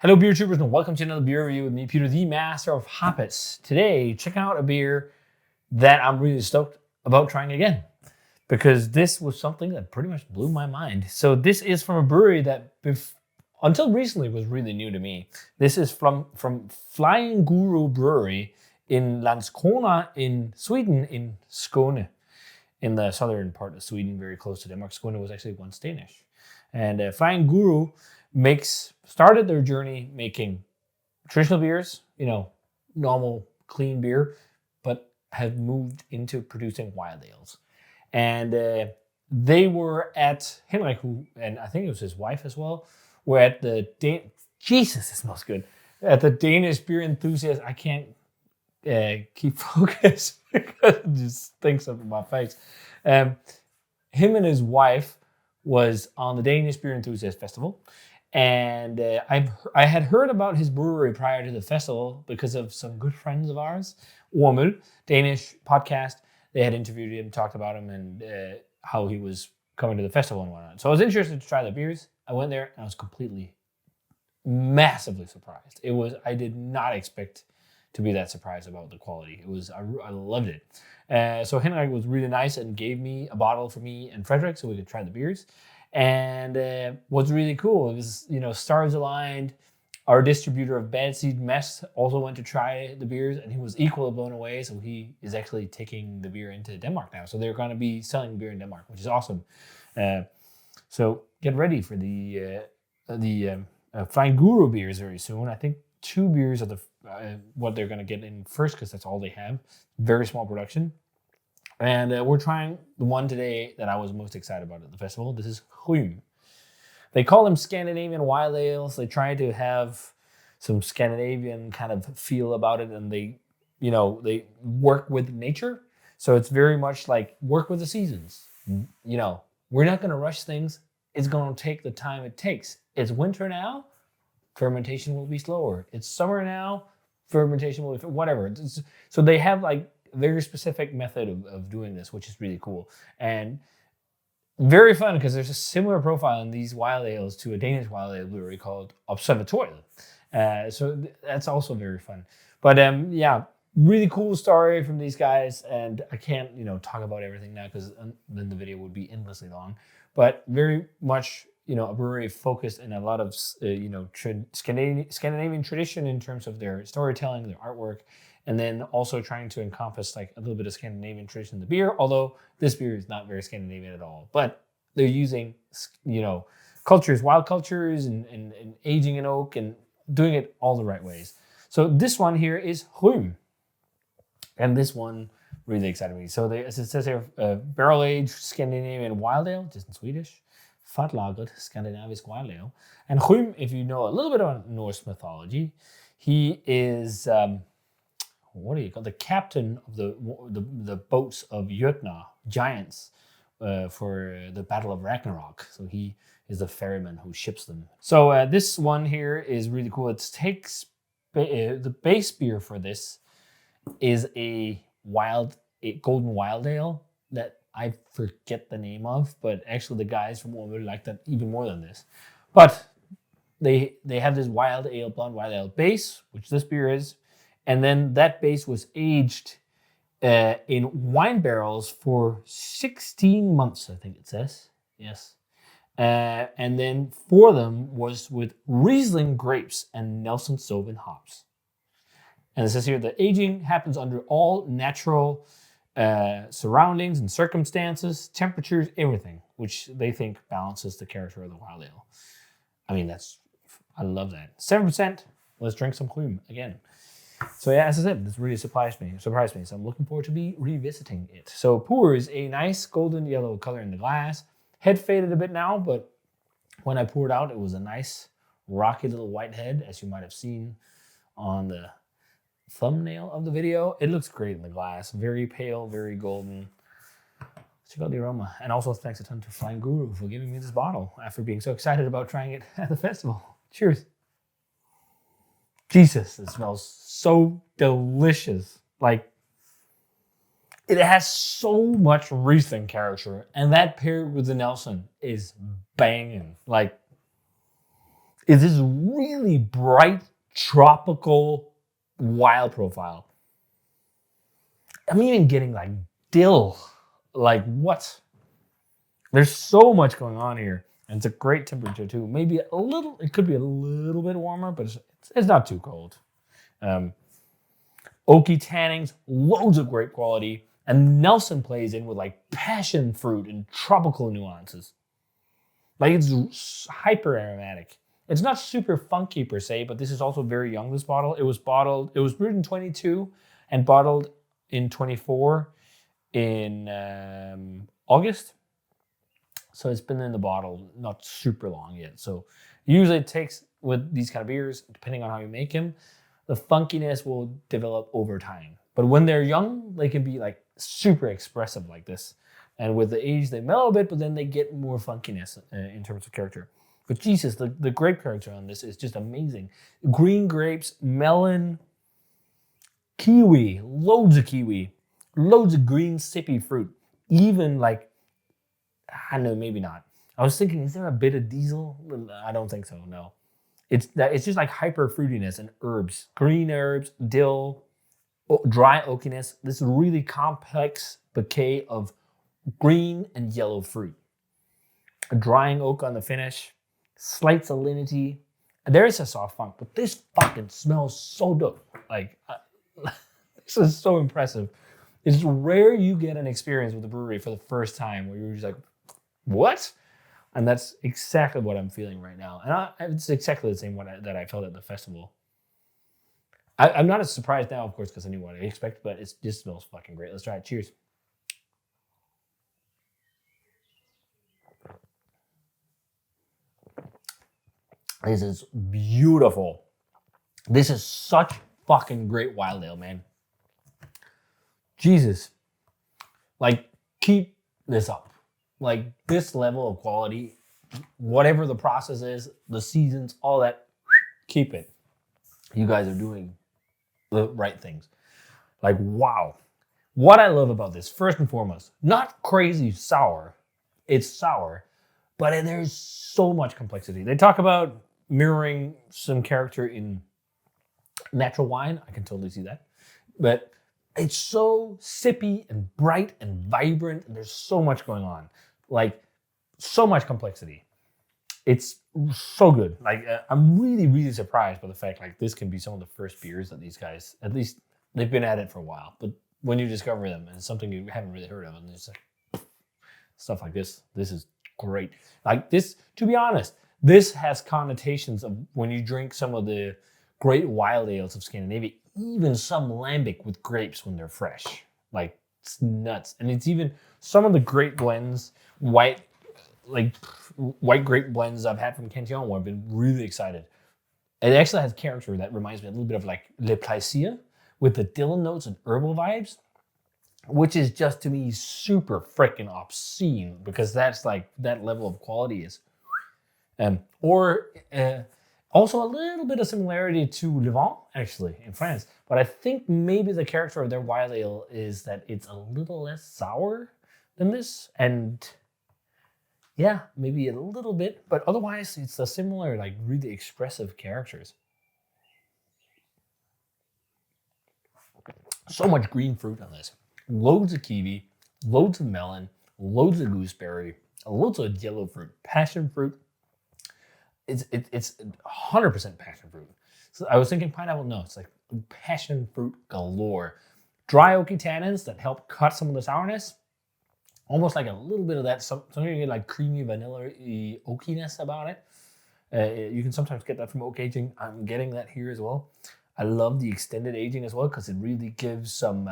Hello, beer troopers, and welcome to another beer review with me, Peter, the master of hoppers. Today, checking out a beer that I'm really stoked about trying again because this was something that pretty much blew my mind. So this is from a brewery that until recently was really new to me. This is from Flying Guru Brewery in Landskrona in Sweden, in Skåne, in the southern part of Sweden, very close to Denmark. Skåne was actually once Danish. And Flying Guru started their journey making traditional beers, normal clean beer, but have moved into producing wild ales. And they were at Henrik, and I think it was his wife as well, were at the Jesus, it smells good. At the Danish Beer Enthusiast. I can't keep focus because it just stinks up in my face. Him and his wife was on the Danish Beer Enthusiast Festival. And I had heard about his brewery prior to the festival because of some good friends of ours, Ormul, Danish podcast. They had interviewed him, talked about him, and how he was coming to the festival and whatnot. So I was interested to try the beers. I went there and I was completely, massively surprised. I did not expect to be that surprised about the quality. I loved it. So Henrik was really nice and gave me a bottle for me and Frederick so we could try the beers. And what's really cool is, stars aligned. Our distributor of Bad Seed Mess also went to try the beers, and he was equally blown away. So he is actually taking the beer into Denmark now. So they're going to be selling beer in Denmark, which is awesome. So get ready for the Flying Guru beers very soon. I think 2 beers are what they're going to get in first because that's all they have. Very small production. And we're trying the one today that I was most excited about at the festival. This is Hrym. They call them Scandinavian wild ales. They try to have some Scandinavian kind of feel about it, and they work with nature. So it's very much like work with the seasons. We're not going to rush things. It's going to take the time it takes. It's winter now. Fermentation will be slower. It's summer now. Fermentation will be whatever. So they have very specific method of doing this, which is really cool and very fun because there's a similar profile in these wild ales to a Danish wild ale brewery called Observatoriet. So that's also very fun. But really cool story from these guys, and I can't talk about everything now because then the video would be endlessly long. But very much a brewery focused in a lot of Scandinavian tradition in terms of their storytelling, their artwork. And then also trying to encompass a little bit of Scandinavian tradition in the beer, although this beer is not very Scandinavian at all. But they're using, cultures, wild cultures, and aging in oak and doing it all the right ways. So this one here is Hrym. And this one really excited me. So as it says here, barrel-aged Scandinavian wild ale, just in Swedish. Fatlagret Skandinavisk wild ale. And Hrym, if you know a little bit about Norse mythology, he is... what do you call the captain of the boats of Jötnar, giants, for the Battle of Ragnarok. So he is the ferryman who ships them. So this one here is really cool. It takes the base beer for this is a golden wild ale that I forget the name of, but actually the guys from Ormul like that even more than this. But they have this blonde wild ale base, which this beer is. And then that base was aged in wine barrels for 16 months, I think it says. Yes. And then 4 of them was with Riesling grapes and Nelson Sauvin hops. And it says here, the aging happens under all natural surroundings and circumstances, temperatures, everything, which they think balances the character of the wild ale. I mean, I love that. 7%. Let's drink some Hrym again. So as I said, this really surprised me. So I'm looking forward to be revisiting it. So pours a nice golden yellow color in the glass. Head faded a bit now, but when I poured out, it was a nice rocky little white head, as you might have seen on the thumbnail of the video. It looks great in the glass. Very pale, very golden. Check out the aroma. And also thanks a ton to Flying Guru for giving me this bottle after being so excited about trying it at the festival. Cheers. Jesus, it smells so delicious. It has so much Riesling character, and that paired with the Nelson is banging. is this really bright, tropical, wild profile. I'm even getting like dill. Like what? There's so much going on here. And it's a great temperature too. Maybe a little, it could be a little bit warmer, but it's not too cold. Oaky tannings, loads of great quality. And Nelson plays in with like passion fruit and tropical nuances. Like it's hyper aromatic. It's not super funky per se, but this is also very young, this bottle. It was brewed in 22 and bottled in 24 in August. So it's been in the bottle not super long yet. So usually it takes, with these kind of beers, depending on how you make them, the funkiness will develop over time. But when they're young, they can be like super expressive like this. And with the age, they mellow a bit, but then they get more funkiness in terms of character. But Jesus, the grape character on this is just amazing. Green grapes, melon, kiwi, loads of green sippy fruit. Even like, I don't know, maybe not. I was thinking, is there a bit of diesel? I don't think so, no. It's just like hyper fruitiness and herbs. Green herbs, dill, dry oakiness. This really complex bouquet of green and yellow fruit. A drying oak on the finish. Slight salinity. There is a soft funk, but this fucking smells so dope. Like, this is so impressive. It's rare you get an experience with the brewery for the first time where you're just like, what? And that's exactly what I'm feeling right now. And it's exactly the same that I felt at the festival. I'm not as surprised now, of course, because I knew what I expect, but it just smells fucking great. Let's try it. Cheers. This is beautiful. This is such fucking great wild ale, man. Jesus. Like, keep this up. Like, this level of quality, whatever the process is, the seasons, all that, keep it. You guys are doing the right things. Like, wow. What I love about this, first and foremost, not crazy sour. It's sour, but there's so much complexity. They talk about mirroring some character in natural wine. I can totally see that. But it's so sippy and bright and vibrant, and there's so much going on. Like, so much complexity. It's so good. Like, I'm really, really surprised by the fact like this can be some of the first beers that these guys, at least they've been at it for a while, but when you discover them and it's something you haven't really heard of, and it's like stuff like this is great. Like this, to be honest, this has connotations of when you drink some of the great wild ales of Scandinavia, even some lambic with grapes when they're fresh. Like, it's nuts. And it's even some of the great blends, white grape blends I've had from Cantillon where I've been really excited. It actually has character that reminds me a little bit of like Le Plaisir with the Dylan notes and herbal vibes, which is just to me super freaking obscene because that's like that level of quality is. Also a little bit of similarity to Le Vent, actually, in France. But I think maybe the character of their wild ale is that it's a little less sour than this. And yeah, maybe a little bit. But otherwise, it's a similar, like, really expressive characters. So much green fruit on this. Loads of kiwi, loads of melon, loads of gooseberry, loads of yellow fruit, passion fruit. It's 100% passion fruit. So I was thinking pineapple. No, it's like passion fruit galore. Dry oaky tannins that help cut some of the sourness. Almost like a little bit of that. Something you get like creamy vanilla oakiness about it. You can sometimes get that from oak aging. I'm getting that here as well. I love the extended aging as well because it really gives some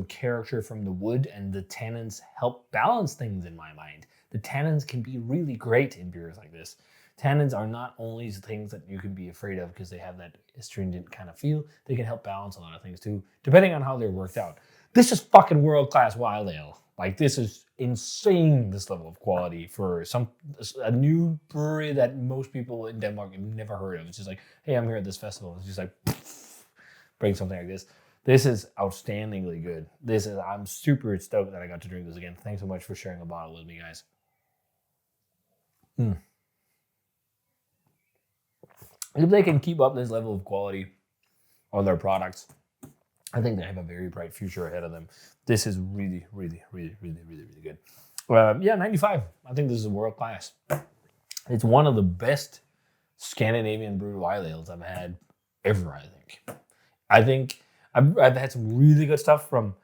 character from the wood, and the tannins help balance things in my mind. The tannins can be really great in beers like this. Tannins are not only things that you can be afraid of because they have that astringent kind of feel. They can help balance a lot of things too, depending on how they're worked out. This is fucking world-class wild ale. Like, this is insane, this level of quality for a new brewery that most people in Denmark have never heard of. It's just like, hey, I'm here at this festival. It's just like, bring something like this. This is outstandingly good. I'm super stoked that I got to drink this again. Thanks so much for sharing a bottle with me, guys. if they can keep up this level of quality on their products, I think they have a very bright future ahead of them. This is really, really, really, really, really, really good. Yeah, 95. I think this is world class. It's one of the best Scandinavian brewed wild ales I've had ever, I think I've had some really good stuff from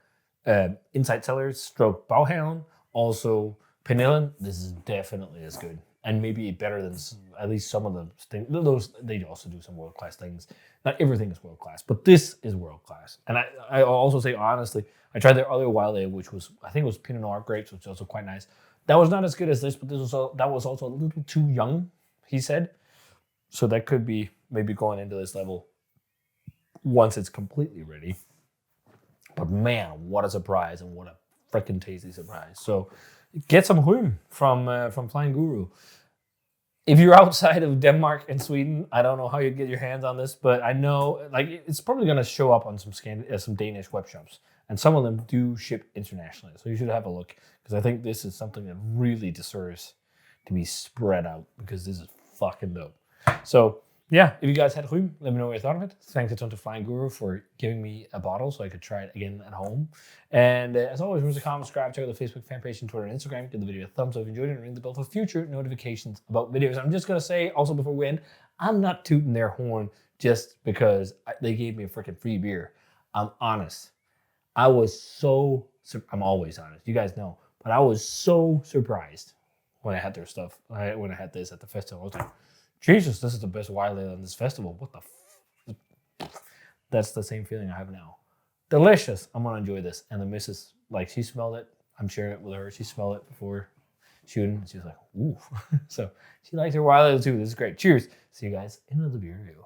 Inside Cellars, Stroke Bauhaun, also Penillen. This is definitely as good. And maybe better than at least some of the things. Those, they also do some world class things. Not everything is world class, but this is world class. And I also say honestly, I tried their other wild ale, which was, I think it was Pinot Noir grapes, which was also quite nice. That was not as good as this, but that was also a little too young, he said. So that could be maybe going into this level once it's completely ready. But man, what a surprise, and what a freaking tasty surprise. So get some Hrym from Flying Guru. If you're outside of Denmark and Sweden, I don't know how you get your hands on this, but I know like it's probably going to show up on some Danish web shops, and some of them do ship internationally. So you should have a look, because I think this is something that really deserves to be spread out, because this is fucking dope. So yeah, if you guys had Hrym, let me know what you thought of it. Thanks a ton to Flying Guru for giving me a bottle so I could try it again at home. And as always, remember to comment, subscribe, check out the Facebook fan page and Twitter and Instagram. Give the video a thumbs up if you enjoyed it, and ring the bell for future notifications about videos. I'm just going to say, also before we end, I'm not tooting their horn just because they gave me a freaking free beer. I'm honest. I'm always honest. You guys know. But I was so surprised when I had their stuff, when I had this at the festival. I was like, Jesus, this is the best wild ale in this festival. What the That's the same feeling I have now. Delicious. I'm going to enjoy this. And the missus, like, she smelled it. I'm sharing it with her. She smelled it before shooting. She was like, ooh. So she likes her wild ale too. This is great. Cheers. See you guys in another beer review.